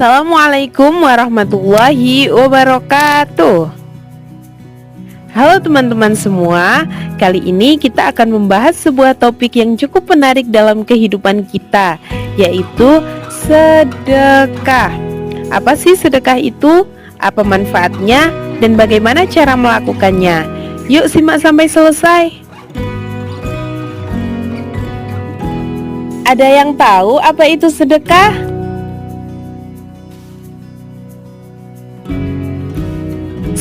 Assalamualaikum warahmatullahi wabarakatuh. Halo teman-teman semua, kali ini kita akan membahas sebuah topik yang cukup menarik dalam kehidupan kita, yaitu sedekah. Apa sih sedekah itu? Apa manfaatnya? Dan bagaimana cara melakukannya? Yuk simak sampai selesai. Ada yang tahu apa itu sedekah?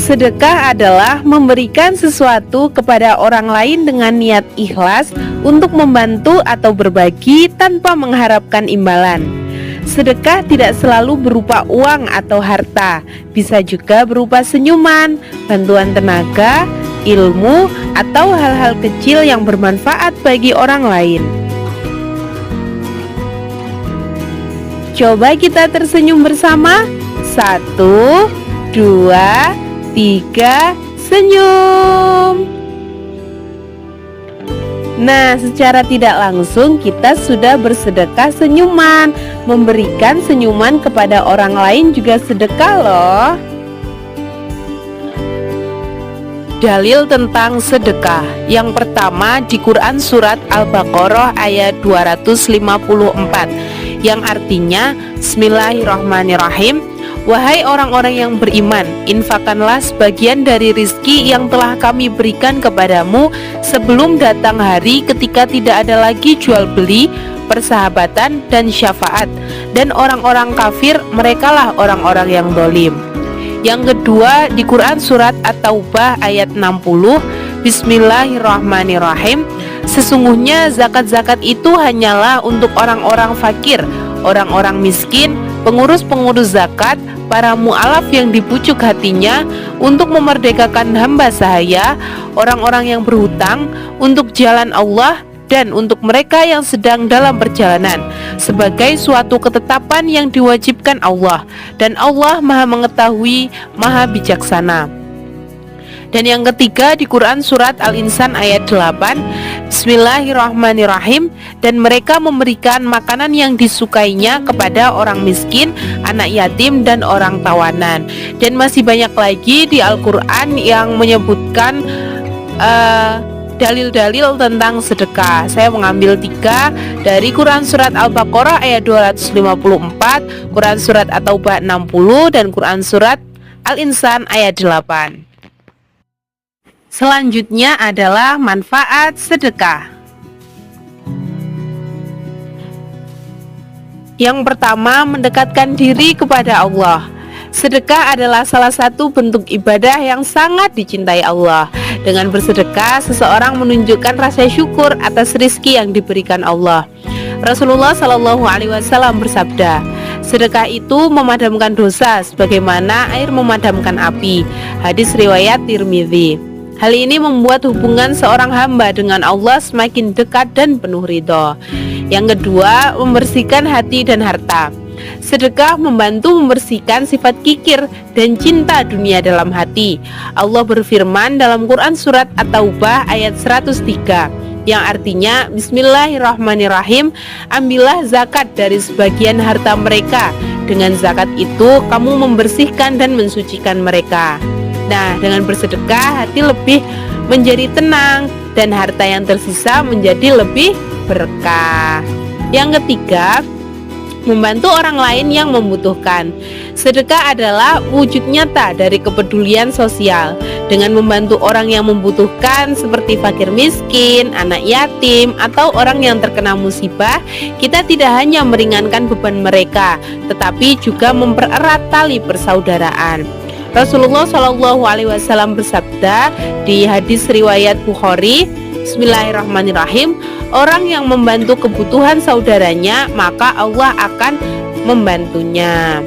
Sedekah adalah memberikan sesuatu kepada orang lain dengan niat ikhlas untuk membantu atau berbagi tanpa mengharapkan imbalan. Sedekah tidak selalu berupa uang atau harta, bisa juga berupa senyuman, bantuan tenaga, ilmu, atau hal-hal kecil yang bermanfaat bagi orang lain. Coba kita tersenyum bersama. 1, 2, 3, senyum. Nah, secara tidak langsung kita sudah bersedekah senyuman. Memberikan senyuman kepada orang lain juga sedekah loh. Dalil tentang sedekah. Yang pertama di Quran surat Al-Baqarah ayat 254, yang artinya Bismillahirrahmanirrahim. Wahai orang-orang yang beriman, infakkanlah sebagian dari rizki yang telah kami berikan kepadamu sebelum datang hari ketika tidak ada lagi jual beli, persahabatan, dan syafaat. Dan orang-orang kafir, merekalah orang-orang yang zalim. Yang kedua di Quran surat At-Taubah ayat 60, Bismillahirrahmanirrahim. Sesungguhnya zakat-zakat itu hanyalah untuk orang-orang fakir, orang-orang miskin, pengurus-pengurus zakat, para mu'alaf yang dipucuk hatinya, untuk memerdekakan hamba sahaya, orang-orang yang berhutang, untuk jalan Allah, dan untuk mereka yang sedang dalam perjalanan, sebagai suatu ketetapan yang diwajibkan Allah. Dan Allah Maha Mengetahui, Maha Bijaksana. Dan yang ketiga di Quran surat Al-Insan ayat 8, Bismillahirrahmanirrahim. Dan mereka memberikan makanan yang disukainya kepada orang miskin, anak yatim, dan orang tawanan. Dan masih banyak lagi di Al-Quran yang menyebutkan dalil-dalil tentang sedekah. Saya mengambil 3 dari Quran surat Al-Baqarah ayat 254, Quran surat At-Taubah 60, dan Quran surat Al-Insan ayat 8. Selanjutnya adalah manfaat sedekah. Yang pertama, mendekatkan diri kepada Allah. Sedekah adalah salah satu bentuk ibadah yang sangat dicintai Allah. Dengan bersedekah, seseorang menunjukkan rasa syukur atas rizki yang diberikan Allah. Rasulullah SAW bersabda, sedekah itu memadamkan dosa sebagaimana air memadamkan api. Hadis riwayat Tirmidzi. Hal ini membuat hubungan seorang hamba dengan Allah semakin dekat dan penuh ridho. Yang kedua, membersihkan hati dan harta. Sedekah membantu membersihkan sifat kikir dan cinta dunia dalam hati. Allah berfirman dalam Quran surat At-Taubah ayat 103, yang artinya Bismillahirrahmanirrahim. Ambillah zakat dari sebagian harta mereka. Dengan zakat itu kamu membersihkan dan mensucikan mereka. Nah, dengan bersedekah hati lebih menjadi tenang dan harta yang tersisa menjadi lebih berkah. Yang ketiga, membantu orang lain yang membutuhkan. Sedekah adalah wujud nyata dari kepedulian sosial. Dengan membantu orang yang membutuhkan seperti fakir miskin, anak yatim, atau orang yang terkena musibah, kita tidak hanya meringankan beban mereka, tetapi juga mempererat tali persaudaraan. Rasulullah SAW bersabda di hadis riwayat Bukhari, Bismillahirrahmanirrahim, orang yang membantu kebutuhan saudaranya, maka Allah akan membantunya.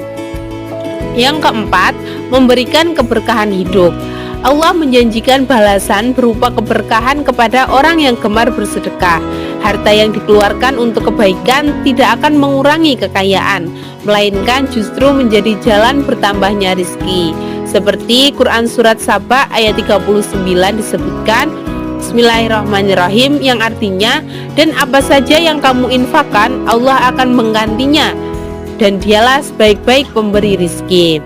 Yang keempat, memberikan keberkahan hidup. Allah menjanjikan balasan berupa keberkahan kepada orang yang gemar bersedekah. Harta yang dikeluarkan untuk kebaikan tidak akan mengurangi kekayaan, melainkan justru menjadi jalan bertambahnya rizki. Seperti Quran surat Saba ayat 39 disebutkan, Bismillahirrahmanirrahim, yang artinya, dan apa saja yang kamu infakkan Allah akan menggantinya dan dialah sebaik-baik pemberi rizki.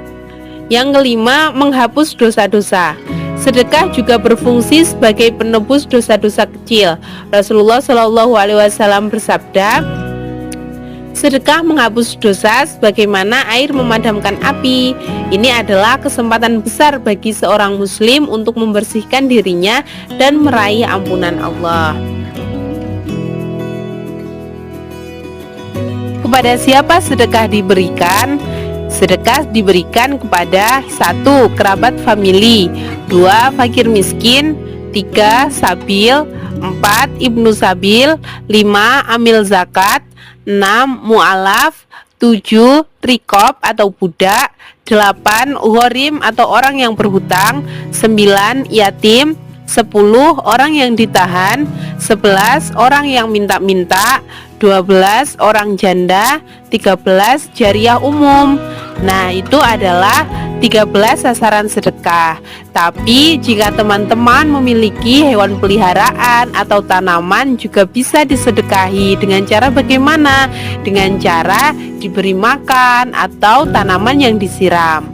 Yang kelima, menghapus dosa-dosa. Sedekah juga berfungsi sebagai penebus dosa-dosa kecil. Rasulullah Shallallahu Alaihi Wasallam bersabda, sedekah menghapus dosa sebagaimana air memadamkan api. Ini adalah kesempatan besar bagi seorang muslim untuk membersihkan dirinya dan meraih ampunan Allah. Kepada siapa sedekah diberikan? Sedekah diberikan kepada 1. Kerabat famili, 2. Fakir miskin, 3. Sabil, 4. Ibnu sabil, 5. Amil zakat, 6. Mu'alaf, 7. Rikob atau budak, 8. Ghorim atau orang yang berhutang, 9. Yatim, 10. Orang yang ditahan, 11. Orang yang minta-minta, 12. Orang janda, 13. Jariah umum. Nah, itu adalah 13 sasaran sedekah. Tapi jika teman-teman memiliki hewan peliharaan atau tanaman juga bisa disedekahi. Dengan cara bagaimana? Dengan cara diberi makan atau tanaman yang disiram.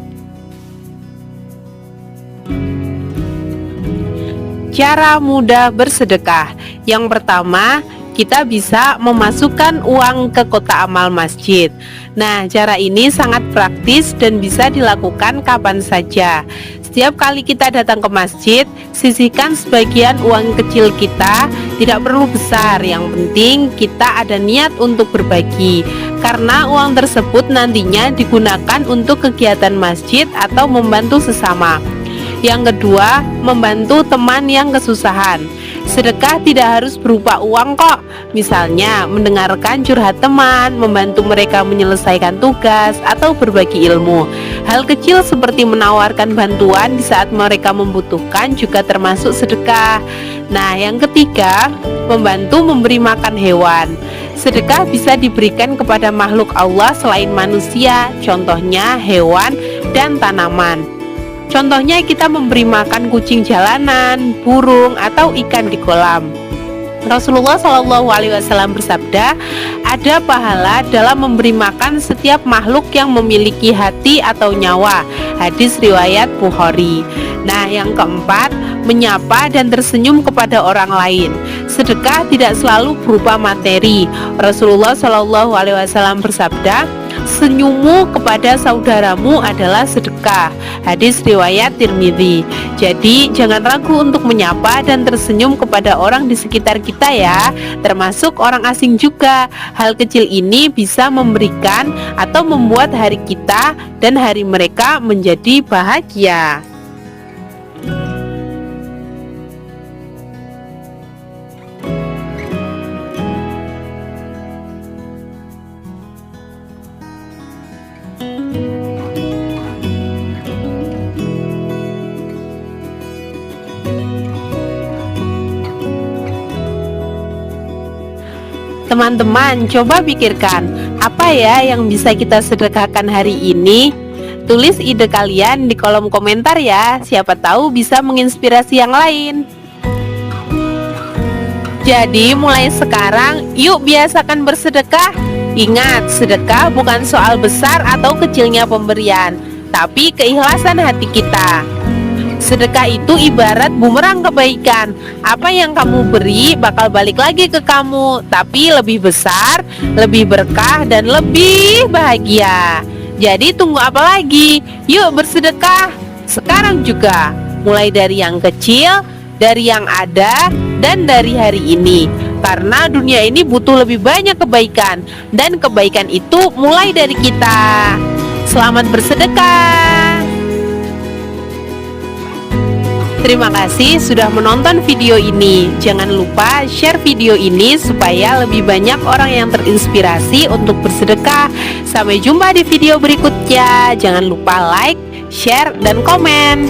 Cara mudah bersedekah. Yang pertama, kita bisa memasukkan uang ke kotak amal masjid. Nah, cara ini sangat praktis dan bisa dilakukan kapan saja. Setiap kali kita datang ke masjid, sisihkan sebagian uang kecil kita. Tidak perlu besar, yang penting kita ada niat untuk berbagi. Karena uang tersebut nantinya digunakan untuk kegiatan masjid atau membantu sesama. Yang kedua, membantu teman yang kesusahan. Sedekah tidak harus berupa uang kok. Misalnya mendengarkan curhat teman, membantu mereka menyelesaikan tugas, atau berbagi ilmu. Hal kecil seperti menawarkan bantuan di saat mereka membutuhkan juga termasuk sedekah. Nah, yang ketiga, membantu memberi makan hewan. Sedekah bisa diberikan kepada makhluk Allah selain manusia, contohnya hewan dan tanaman. Contohnya kita memberi makan kucing jalanan, burung, atau ikan di kolam. Rasulullah Shallallahu Alaihi Wasallam bersabda, ada pahala dalam memberi makan setiap makhluk yang memiliki hati atau nyawa. Hadis riwayat Bukhari. Nah, yang keempat, menyapa dan tersenyum kepada orang lain. Sedekah tidak selalu berupa materi. Rasulullah Shallallahu Alaihi Wasallam bersabda, senyummu kepada saudaramu adalah sedekah. Hadis riwayat Tirmidzi. Jadi jangan ragu untuk menyapa dan tersenyum kepada orang di sekitar kita ya, termasuk orang asing juga. Hal kecil ini bisa memberikan atau membuat hari kita dan hari mereka menjadi bahagia. Teman-teman, coba pikirkan, apa ya yang bisa kita sedekahkan hari ini? Tulis ide kalian di kolom komentar ya, siapa tahu bisa menginspirasi yang lain. Jadi mulai sekarang, yuk biasakan bersedekah. Ingat, sedekah bukan soal besar atau kecilnya pemberian, tapi keikhlasan hati kita. Sedekah itu ibarat bumerang kebaikan. Apa yang kamu beri bakal balik lagi ke kamu, tapi lebih besar, lebih berkah, dan lebih bahagia. Jadi tunggu apa lagi? Yuk bersedekah sekarang juga. Mulai dari yang kecil, dari yang ada, dan dari hari ini. Karena dunia ini butuh lebih banyak kebaikan, dan kebaikan itu mulai dari kita. Selamat bersedekah. Terima kasih sudah menonton video ini. Jangan lupa share video ini supaya lebih banyak orang yang terinspirasi untuk bersedekah. Sampai jumpa di video berikutnya. Jangan lupa like, share, dan komen.